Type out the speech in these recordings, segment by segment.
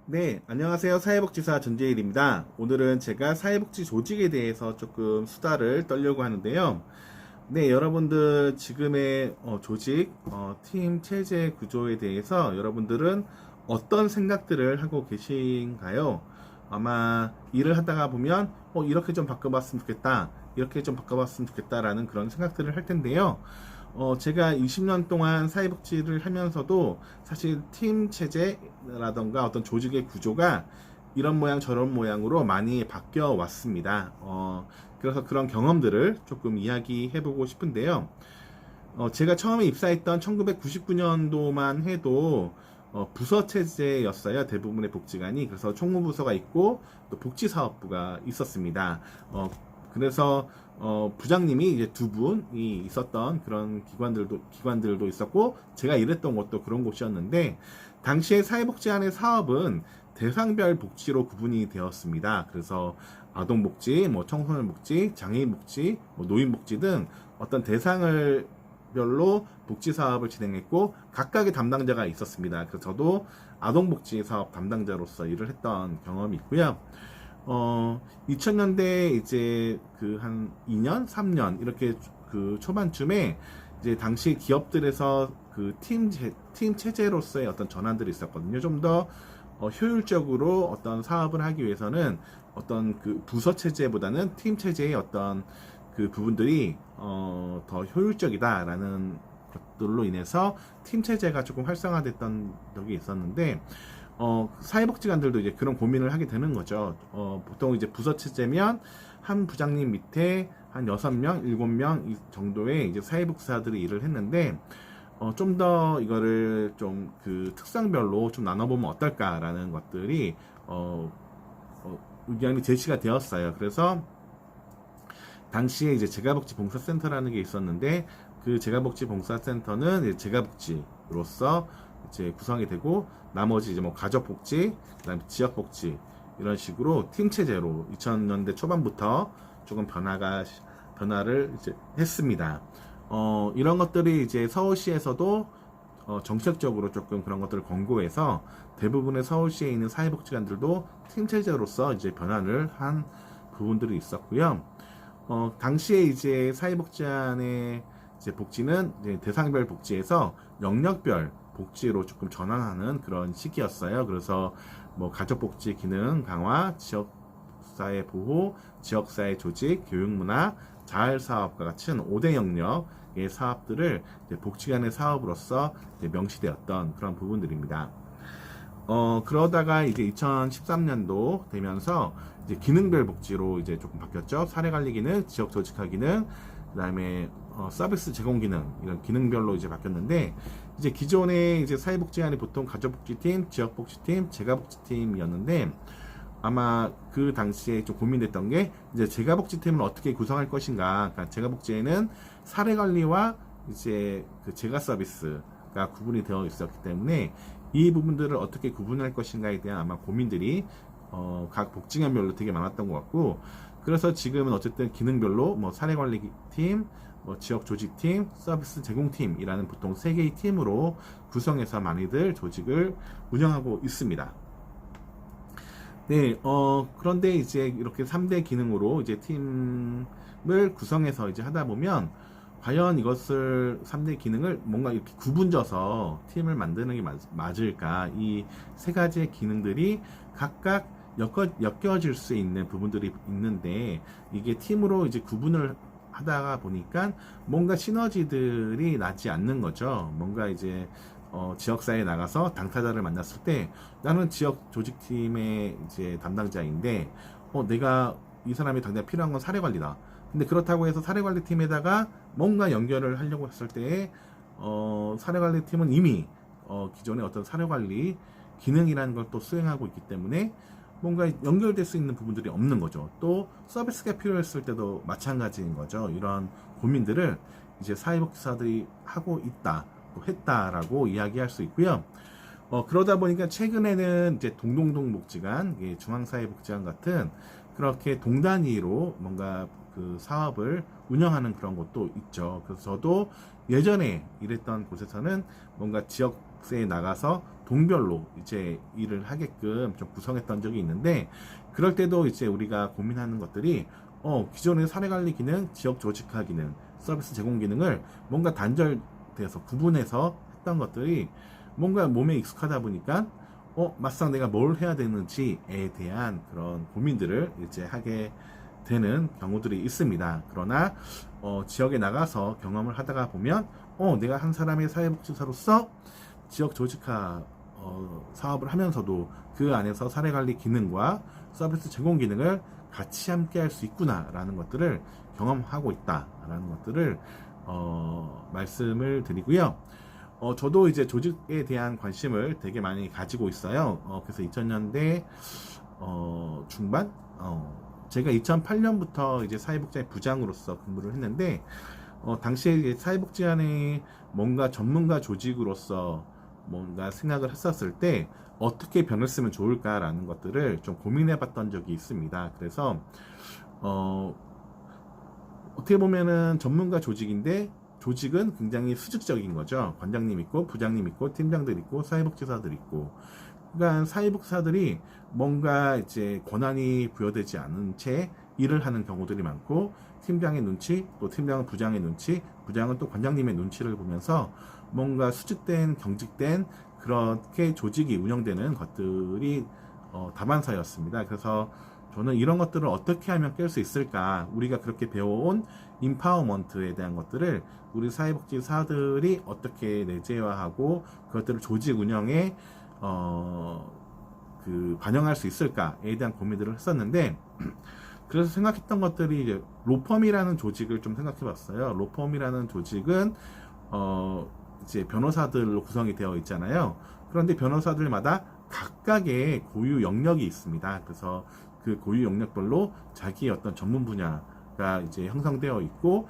네, 안녕하세요. 사회복지사 전재일입니다. 오늘은 제가 사회복지 조직에 대해서 조금 수다를 떨려고 하는데요. 네, 여러분들 지금의 조직, 팀 체제 구조에 대해서 여러분들은 어떤 생각들을 하고 계신가요? 아마 일을 하다가 보면 이렇게 좀 바꿔봤으면 좋겠다, 이렇게 좀 바꿔봤으면 좋겠다라는 그런 생각들을 할 텐데요. 제가 20년 동안 사회복지를 하면서도 사실 팀 체제라던가 어떤 조직의 구조가 이런 모양 저런 모양으로 많이 바뀌어 왔습니다. 그래서 그런 경험들을 조금 이야기해보고 싶은데요. 제가 처음에 입사했던 1999년도만 해도 부서 체제였어요. 대부분의 복지관이. 그래서 총무부서가 있고 또 복지사업부가 있었습니다. 그래서 부장님이 이제 두 분이 있었던 그런 기관들도 있었고, 제가 일했던 곳도 그런 곳이었는데, 당시에 사회복지안의 사업은 대상별 복지로 구분이 되었습니다. 그래서 아동복지, 청소년 복지, 장애인 복지, 노인 복지 등 어떤 대상을 별로 복지 사업을 진행했고, 각각의 담당자가 있었습니다. 그래서 저도 아동복지 사업 담당자로서 일을 했던 경험이 있고요. 2000년대 이제 그 한 2년, 3년 이렇게 그 초반쯤에 이제 당시 기업들에서 그 팀 체제로서의 어떤 전환들이 있었거든요. 좀 더 효율적으로 어떤 사업을 하기 위해서는 어떤 그 부서 체제보다는 팀 체제의 어떤 그 부분들이 더 효율적이다라는 것들로 인해서 팀 체제가 조금 활성화됐던 적이 있었는데, 사회복지관들도 이제 그런 고민을 하게 되는 거죠. 보통 이제 부서 체제면 한 부장님 밑에 한 6명, 7명 정도의 이제 사회복지사들이 일을 했는데, 좀 더 이거를 좀 그 특성별로 좀 나눠보면 어떨까라는 것들이, 의견이 제시가 되었어요. 그래서 당시에 이제 재가복지봉사센터라는 게 있었는데, 그 재가복지봉사센터는 이제 재가복지로서 이제 구성이 되고, 나머지 이제 뭐 가족복지, 그다음에 지역복지 이런 식으로 팀 체제로 2000년대 초반부터 조금 변화를 이제 했습니다. 이런 것들이 이제 서울시에서도 정책적으로 조금 그런 것들을 권고해서 대부분의 서울시에 있는 사회복지관들도 팀 체제로서 이제 변화를 한 부분들이 있었고요. 당시에 이제 사회복지안의 이제 복지는 이제 대상별 복지에서 영역별 복지로 조금 전환하는 그런 시기였어요. 그래서 뭐 가족복지 기능 강화, 지역사회 보호, 지역사회 조직, 교육문화, 자활사업과 같은 5대 영역의 사업들을 복지관의 사업으로서 명시되었던 그런 부분들입니다. 그러다가 이제 2013년도 되면서 이제 기능별 복지로 이제 조금 바뀌었죠. 사례관리 기능, 지역 조직화 기능, 그 다음에 서비스 제공 기능, 이런 기능별로 이제 바뀌었는데, 이제 기존에 이제 사회복지관이 보통 가족복지팀, 지역복지팀, 재가복지팀이었는데, 아마 그 당시에 좀 고민됐던 게, 이제 재가복지팀을 어떻게 구성할 것인가. 그러니까 재가복지에는 사례관리와 이제 그 재가 서비스가 구분이 되어 있었기 때문에, 이 부분들을 어떻게 구분할 것인가에 대한 아마 고민들이 각 복지관별로 되게 많았던 것 같고, 그래서 지금은 어쨌든 기능별로 뭐 사례관리팀, 뭐 지역조직팀, 서비스 제공팀이라는 보통 3개의 팀으로 구성해서 많이들 조직을 운영하고 있습니다. 네, 그런데 이제 이렇게 3대 기능으로 이제 팀을 구성해서 이제 하다 보면, 과연 이것을 3대 기능을 뭔가 이렇게 구분져서 팀을 만드는 게 맞을까? 이 세 가지의 기능들이 각각 엮여질 수 있는 부분들이 있는데, 이게 팀으로 이제 구분을 하다가 보니까 뭔가 시너지들이 나지 않는 거죠. 뭔가 이제 지역사회에 나가서 당사자를 만났을 때, 나는 지역 조직팀의 이제 담당자인데, 내가 이 사람이 당장 필요한 건 사례관리다. 근데 그렇다고 해서 사례관리팀에다가 뭔가 연결을 하려고 했을 때, 사례관리팀은 이미 기존의 어떤 사례관리 기능이라는 걸 또 수행하고 있기 때문에 뭔가 연결될 수 있는 부분들이 없는 거죠. 또 서비스가 필요했을 때도 마찬가지인 거죠. 이런 고민들을 이제 사회복지사들이 하고 있다, 또 했다라고 이야기할 수 있고요. 그러다 보니까 최근에는 이제 동동동 복지관, 중앙사회복지관 같은 그렇게 동단위로 뭔가 그 사업을 운영하는 그런 곳도 있죠. 그래서 저도 예전에 일했던 곳에서는 뭔가 지역세에 나가서 동별로 이제 일을 하게끔 좀 구성했던 적이 있는데, 그럴 때도 이제 우리가 고민하는 것들이 기존의 사례관리 기능, 지역 조직화 기능, 서비스 제공 기능을 뭔가 단절돼서 구분해서 했던 것들이 뭔가 몸에 익숙하다 보니까 막상 내가 뭘 해야 되는지에 대한 그런 고민들을 이제 하게 되는 경우들이 있습니다. 그러나 지역에 나가서 경험을 하다가 보면 내가 한 사람의 사회복지사로서 지역 조직화 사업을 하면서도 그 안에서 사례관리 기능과 서비스 제공 기능을 같이 함께 할 수 있구나 라는 것들을 경험하고 있다 라는 것들을 말씀을 드리고요. 저도 이제 조직에 대한 관심을 되게 많이 가지고 있어요. 그래서 2000년대 중반 제가 2008년부터 이제 사회복지의 부장으로서 근무를 했는데, 당시에 이제 사회복지안에 뭔가 전문가 조직으로서 뭔가 생각을 했었을 때 어떻게 변했으면 좋을까라는 것들을 좀 고민해 봤던 적이 있습니다. 그래서 어떻게 보면은 전문가 조직인데 조직은 굉장히 수직적인 거죠. 관장님 있고 부장님 있고 팀장들 있고 사회복지사들 있고, 그러니까 사회복지사들이 뭔가 이제 권한이 부여되지 않은 채 일을 하는 경우들이 많고, 팀장의 눈치, 또 팀장은 부장의 눈치, 부장은 또 관장님의 눈치를 보면서 뭔가 수직된, 경직된 그렇게 조직이 운영되는 것들이 다반사였습니다. 그래서 저는 이런 것들을 어떻게 하면 깰 수 있을까, 우리가 그렇게 배워온 인파워먼트에 대한 것들을 우리 사회복지사들이 어떻게 내재화하고 그것들을 조직 운영에 반영할 수 있을까에 대한 고민들을 했었는데, 그래서 생각했던 것들이 이제 로펌이라는 조직을 좀 생각해 봤어요. 로펌이라는 조직은 이제 변호사들로 구성이 되어 있잖아요. 그런데 변호사들마다 각각의 고유 영역이 있습니다. 그래서 그 고유 영역별로 자기의 어떤 전문 분야가 이제 형성되어 있고,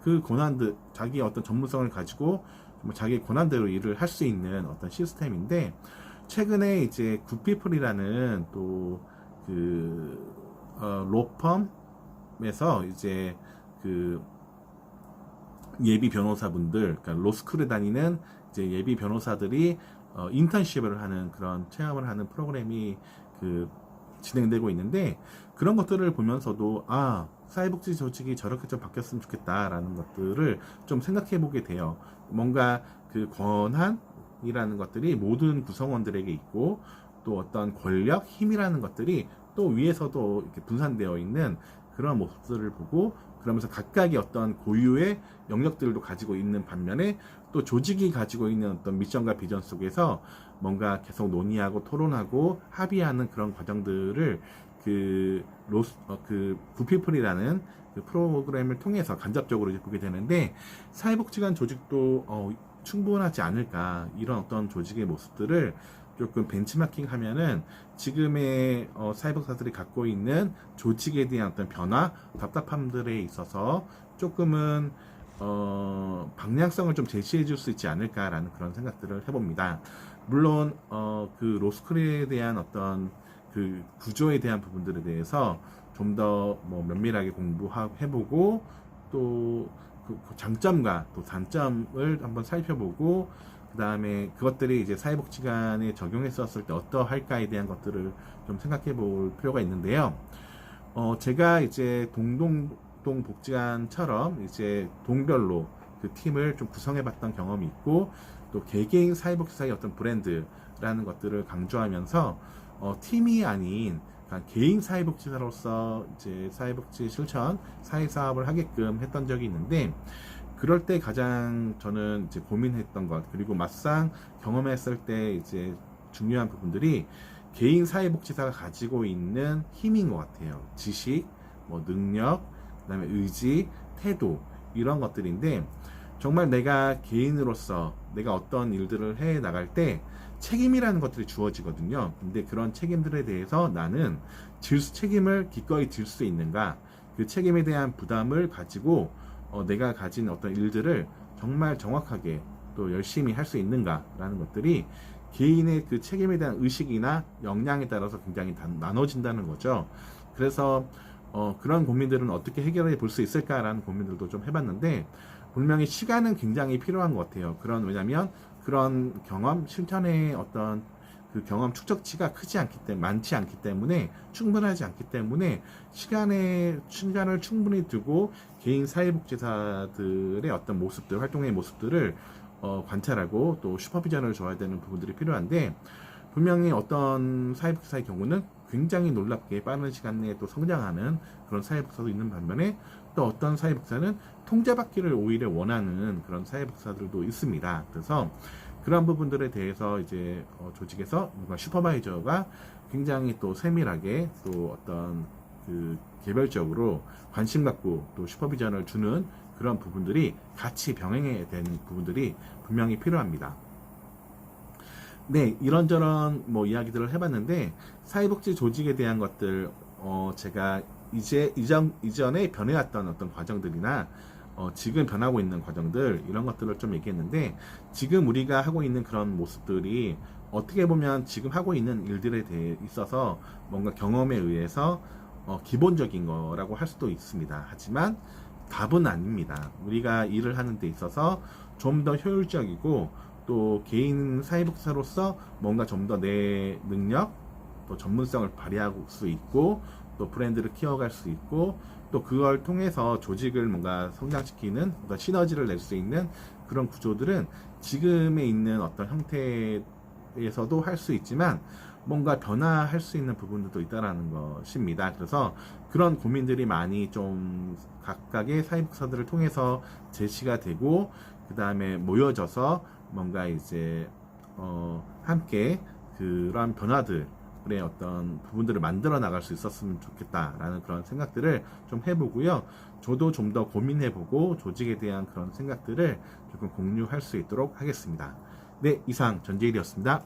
그 권한들, 자기의 어떤 전문성을 가지고 자기의 권한대로 일을 할 수 있는 어떤 시스템인데, 최근에 이제 굿피플이라는 또 로펌에서 이제 그 예비 변호사분들, 그러니까 로스쿨에 다니는 이제 예비 변호사들이 인턴십을 하는 그런 체험을 하는 프로그램이 진행되고 있는데, 그런 것들을 보면서도 사회복지 조직이 저렇게 좀 바뀌었으면 좋겠다라는 것들을 좀 생각해 보게 돼요. 뭔가 그 권한이라는 것들이 모든 구성원들에게 있고, 또 어떤 권력, 힘이라는 것들이 또 위에서도 이렇게 분산되어 있는 그런 모습들을 보고, 그러면서 각각의 어떤 고유의 영역들도 가지고 있는 반면에 또 조직이 가지고 있는 어떤 미션과 비전 속에서 뭔가 계속 논의하고 토론하고 합의하는 그런 과정들을 굿피플이라는 그 프로그램을 통해서 간접적으로 이제 보게 되는데, 사회복지관 조직도 충분하지 않을까, 이런 어떤 조직의 모습들을 조금 벤치마킹 하면은 지금의 사회복지사들이 갖고 있는 조직에 대한 어떤 변화, 답답함들에 있어서 조금은 방향성을 좀 제시해 줄 수 있지 않을까라는 그런 생각들을 해봅니다. 물론 그 로스쿨에 대한 어떤 그 구조에 대한 부분들에 대해서 좀 더 면밀하게 공부해보고, 또 그 장점과 또 단점을 한번 살펴보고, 그 다음에 그것들이 이제 사회복지관에 적용했었을 때 어떠할까에 대한 것들을 좀 생각해 볼 필요가 있는데요. 제가 이제 동동 복지관처럼 이제 동별로 그 팀을 좀 구성해 봤던 경험이 있고, 또 개개인 사회복지사의 어떤 브랜드라는 것들을 강조하면서 팀이 아닌 개인 사회복지사로서 이제 사회복지 실천, 사회사업을 하게끔 했던 적이 있는데, 그럴 때 가장 저는 이제 고민했던 것, 그리고 막상 경험했을 때 이제 중요한 부분들이 개인 사회복지사가 가지고 있는 힘인 것 같아요. 지식, 능력, 그다음에 의지, 태도, 이런 것들인데, 정말 내가 개인으로서 내가 어떤 일들을 해 나갈 때 책임이라는 것들이 주어지거든요. 근데 그런 책임들에 대해서 나는 책임을 기꺼이 질 수 있는가, 그 책임에 대한 부담을 가지고 내가 가진 어떤 일들을 정말 정확하게 또 열심히 할 수 있는가라는 것들이 개인의 그 책임에 대한 의식이나 역량에 따라서 굉장히 나눠진다는 거죠. 그래서 그런 고민들은 어떻게 해결해 볼 수 있을까라는 고민들도 좀 해봤는데, 분명히 시간은 굉장히 필요한 것 같아요. 왜냐면 그런 경험, 실천의 어떤 그 경험 축적치가 많지 않기 때문에, 충분하지 않기 때문에, 시간을 충분히 두고 개인 사회복지사들의 어떤 모습들, 활동의 모습들을 관찰하고 또 슈퍼비전을 줘야 되는 부분들이 필요한데, 분명히 어떤 사회복지사의 경우는 굉장히 놀랍게 빠른 시간 내에 또 성장하는 그런 사회복지사도 있는 반면에, 또 어떤 사회복지사는 통제받기를 오히려 원하는 그런 사회복지사들도 있습니다. 그래서 그런 부분들에 대해서 이제 조직에서 뭔가 슈퍼바이저가 굉장히 또 세밀하게 또 어떤 그 개별적으로 관심 갖고 또 슈퍼비전을 주는 그런 부분들이 같이 병행해야 되는 부분들이 분명히 필요합니다. 네, 이런저런 뭐 이야기들을 해봤는데, 사회복지 조직에 대한 것들, 제가 이전에 변해왔던 어떤 과정들이나, 지금 변하고 있는 과정들, 이런 것들을 좀 얘기했는데, 지금 우리가 하고 있는 그런 모습들이 어떻게 보면 지금 하고 있는 일들에 대해 있어서 뭔가 경험에 의해서 기본적인 거라고 할 수도 있습니다. 하지만 답은 아닙니다. 우리가 일을 하는 데 있어서 좀 더 효율적이고, 또 개인 사회복지사로서 뭔가 좀 더 내 능력, 또 전문성을 발휘할 수 있고, 또 브랜드를 키워갈 수 있고, 또 그걸 통해서 조직을 뭔가 성장시키는 어떤 시너지를 낼 수 있는 그런 구조들은 지금에 있는 어떤 형태에서도 할 수 있지만, 뭔가 변화할 수 있는 부분들도 있다라는 것입니다. 그래서 그런 고민들이 많이 좀 각각의 사회복지사들을 통해서 제시가 되고, 그 다음에 모여져서 뭔가 이제 함께 그런 변화들의 어떤 부분들을 만들어 나갈 수 있었으면 좋겠다라는 그런 생각들을 좀 해보고요. 저도 좀 더 고민해보고 조직에 대한 그런 생각들을 조금 공유할 수 있도록 하겠습니다. 네, 이상 전재일이었습니다.